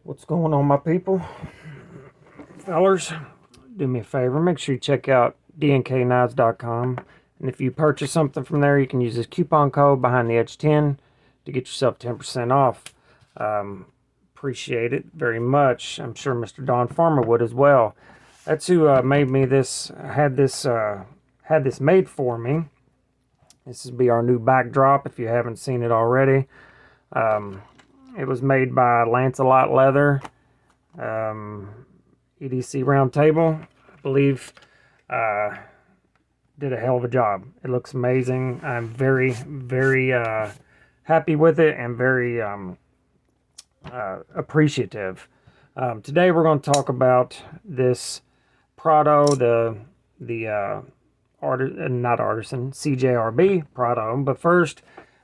What's going on, my people? Fellers, do me a favor, make sure you check out DNKKnives.com. And if you purchase something from there, you can use this coupon code behind the edge 10 to get yourself 10% off. Appreciate it very much. I'm sure Mr. Don Farmer would as well. That's who made me this, had this made for me. This will be our new backdrop if you haven't seen it already. It was made by Lancelot Leather, EDC Round Table. I believe did a hell of a job. It looks amazing. I'm very, very happy with it and very appreciative. Today we're going to talk about this Prado, not artisan, CJRB Prado. But first,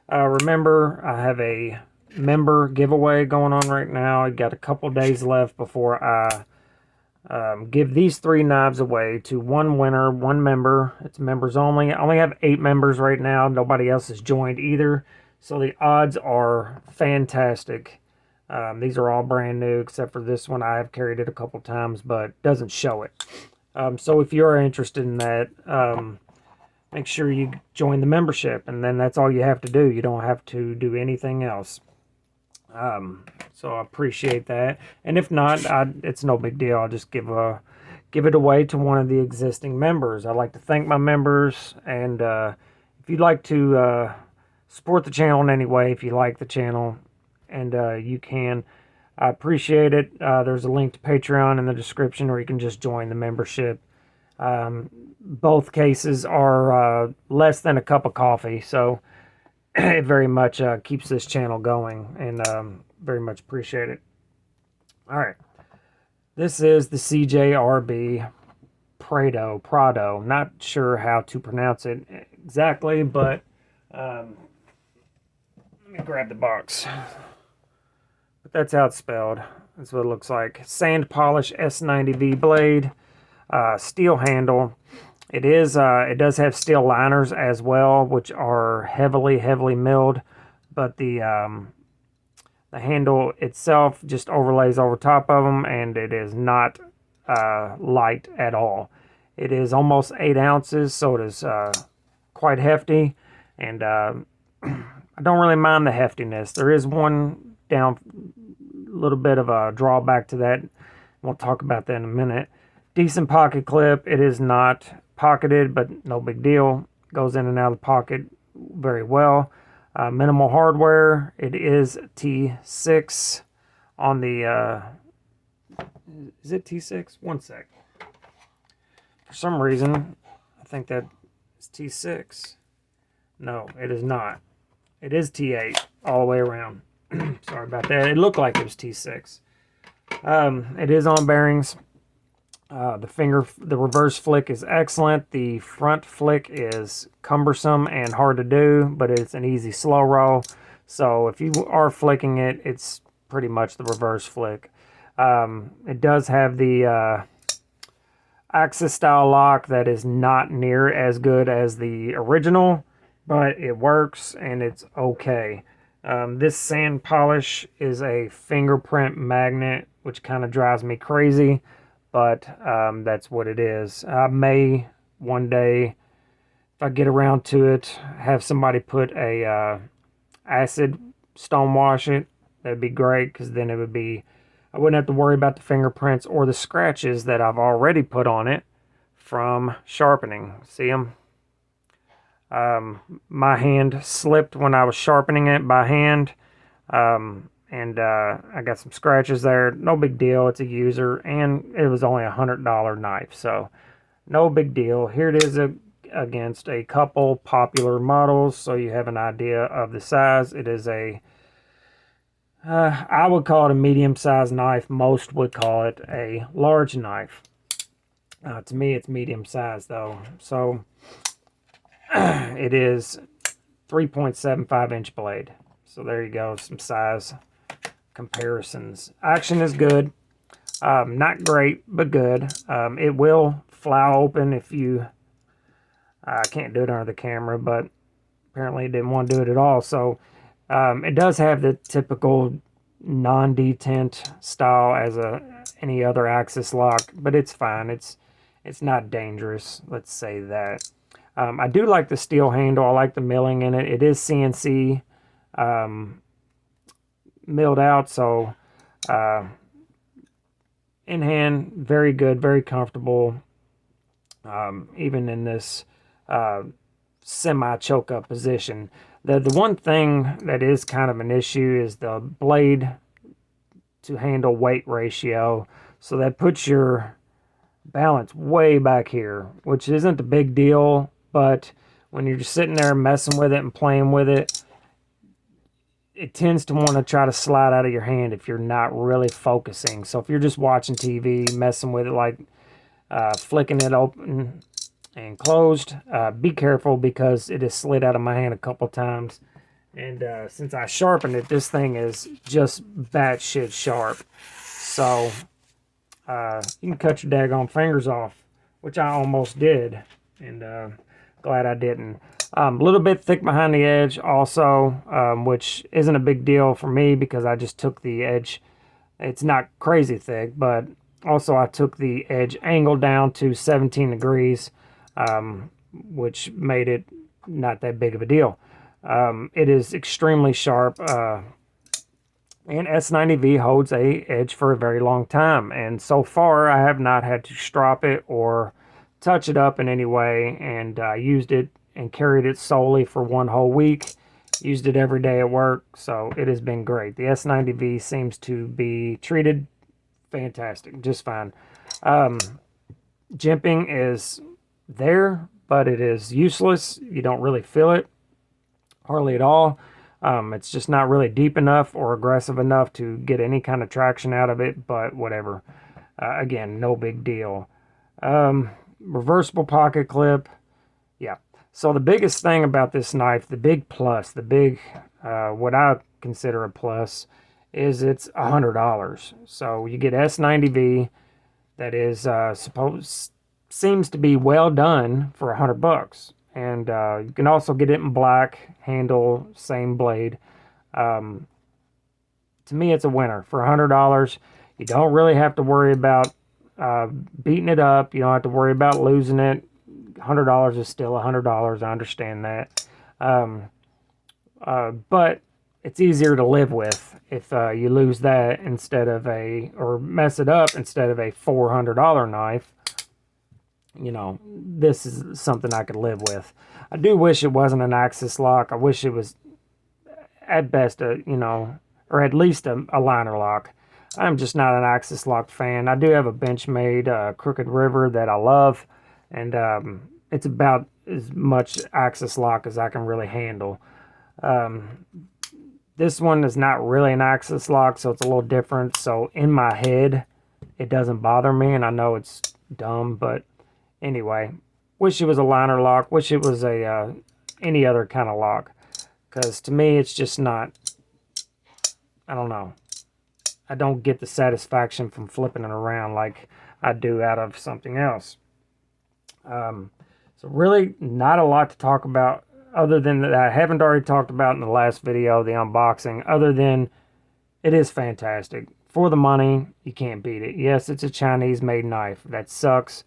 remember I have a member giveaway going on right now. I got a couple days left before I give these 3 knives away to one winner, one member. It's members only. I only have 8 members right now. Nobody else has joined either, so the odds are fantastic. These are all brand new except for this one. I have carried it a couple times but doesn't show it. So if you're interested in that, make sure you join the membership, and then that's all you have to do. You don't have to do anything else. So I appreciate that. And if not, it's no big deal. I'll just give it away to one of the existing members. I'd like to thank my members, and if you'd like to support the channel in any way, if you like the channel, and you can, I appreciate it. There's a link to Patreon in the description, or you can just join the membership. Both cases are less than a cup of coffee, so it very much keeps this channel going, and very much appreciate it. All right, this is the CJRB Prado. Not sure how to pronounce it exactly, but let me grab the box. But that's how it's spelled. That's what it looks like. Sand polish S90V blade, steel handle. It does have steel liners as well, which are heavily milled, but the handle itself just overlays over top of them, and it is not light at all. It is almost 8 ounces, so it is quite hefty, and I don't really mind the heftiness. There is one little bit of a drawback to that. We'll talk about that in a minute. Decent pocket clip. It is not pocketed, but no big deal. Goes in and out of the pocket very well. Minimal hardware. It is T6 on the is it T6? One sec. For some reason I think that is T6. No, it is not. It is T8 all the way around. Sorry about that. It looked like it was T6. It is on bearings. The reverse flick is excellent. The front flick is cumbersome and hard to do, but it's an easy slow roll. So if you are flicking it, it's pretty much the reverse flick. It does have the Axis style lock that is not near as good as the original, but it works and it's okay. This sand polish is a fingerprint magnet, which kind of drives me crazy. But that's what it is. I may one day, if I get around to it, have somebody put a acid stonewash it. That'd be great, because then it would be, I wouldn't have to worry about the fingerprints or the scratches that I've already put on it from sharpening. See them? My hand slipped when I was sharpening it by hand. And I got some scratches there. No big deal. It's a user, and it was only $100 knife, so no big deal. Here it is against a couple popular models, so you have an idea of the size. It is I would call it a medium-sized knife. Most would call it a large knife. To me, it's medium-sized, though. So it is 3.75-inch blade. So there you go, some size comparisons. Action is good. Not great, but good. It will fly open if you... I can't do it under the camera, but apparently it didn't want to do it at all. So it does have the typical non-detent style as any other axis lock, but it's fine. It's not dangerous, let's say that. I do like the steel handle. I like the milling in it. It is CNC milled out, so in hand, very good, very comfortable. Even in this semi choke up position. The one thing that is kind of an issue is the blade to handle weight ratio. So that puts your balance way back here, which isn't a big deal, but when you're just sitting there messing with it and playing with it, it tends to want to try to slide out of your hand if you're not really focusing. So if you're just watching TV, messing with it, like flicking it open and closed, be careful, because it has slid out of my hand a couple times. And since I sharpened it, this thing is just batshit sharp. So you can cut your daggone fingers off, which I almost did, and glad I didn't. A little bit thick behind the edge also, which isn't a big deal for me because I just took the edge. It's not crazy thick, but also I took the edge angle down to 17 degrees, which made it not that big of a deal. It is extremely sharp, and S90V holds a edge for a very long time, and so far I have not had to strop it or touch it up in any way, and I used it and carried it solely for one whole week. Used it every day at work, so it has been great. The S90V seems to be treated fantastic, just fine. Jimping is there, but it is useless. You don't really feel it, hardly at all. It's just not really deep enough or aggressive enough to get any kind of traction out of it, but whatever. Again, no big deal. Reversible pocket clip. Yeah. So the biggest thing about this knife, the big plus, what I consider a plus, is it's $100. So you get S90V that is seems to be well done for $100. And you can also get it in black, handle, same blade. To me, it's a winner. For $100, you don't really have to worry about beating it up. You don't have to worry about losing it. $100 is still $100. I understand that. But it's easier to live with if you lose that or mess it up instead of a $400 knife. You know, this is something I could live with. I do wish it wasn't an axis lock. I wish it was at best or at least a liner lock. I'm just not an axis lock fan. I do have a Benchmade Crooked River that I love, and it's about as much axis lock as I can really handle. This one is not really an axis lock, so it's a little different. So in my head, it doesn't bother me, and I know it's dumb, but anyway, wish it was a liner lock. Wish it was a any other kind of lock, because to me, it's just not. I don't know. I don't get the satisfaction from flipping it around like I do out of something else. So really not a lot to talk about other than that I haven't already talked about in the last video, the unboxing, other than it is fantastic. For the money, you can't beat it. Yes, it's a Chinese-made knife. That sucks.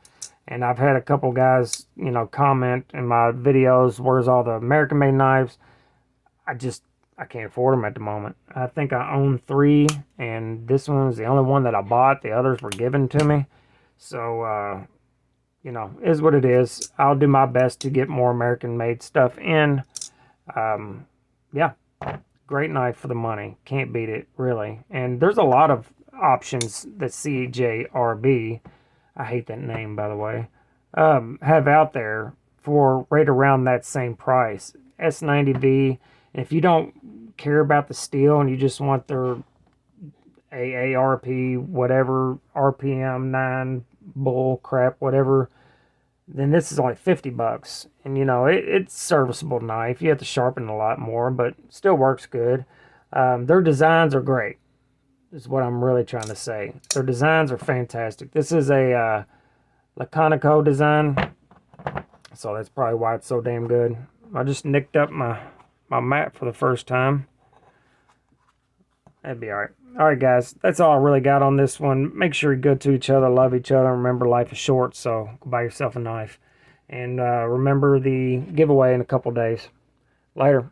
And I've had a couple guys, comment in my videos, where's all the American-made knives? I can't afford them at the moment. I think I own 3, and this one was the only one that I bought. The others were given to me. So, is what it is. I'll do my best to get more American-made stuff in. Yeah, great knife for the money. Can't beat it, really. And there's a lot of options that CJRB, I hate that name, by the way, have out there for right around that same price. S90V. If you don't care about the steel and you just want their AARP, whatever, RPM 9 bull crap, whatever, then this is only $50. And it's a serviceable knife. You have to sharpen a lot more, but still works good. Their designs are great, is what I'm really trying to say. Their designs are fantastic. This is a Laconico design, so that's probably why it's so damn good. I just nicked up my mat for the first time. That'd be alright. Alright guys, that's all I really got on this one. Make sure you're good to each other, love each other. Remember, life is short, so go buy yourself a knife. And remember the giveaway in a couple days. Later.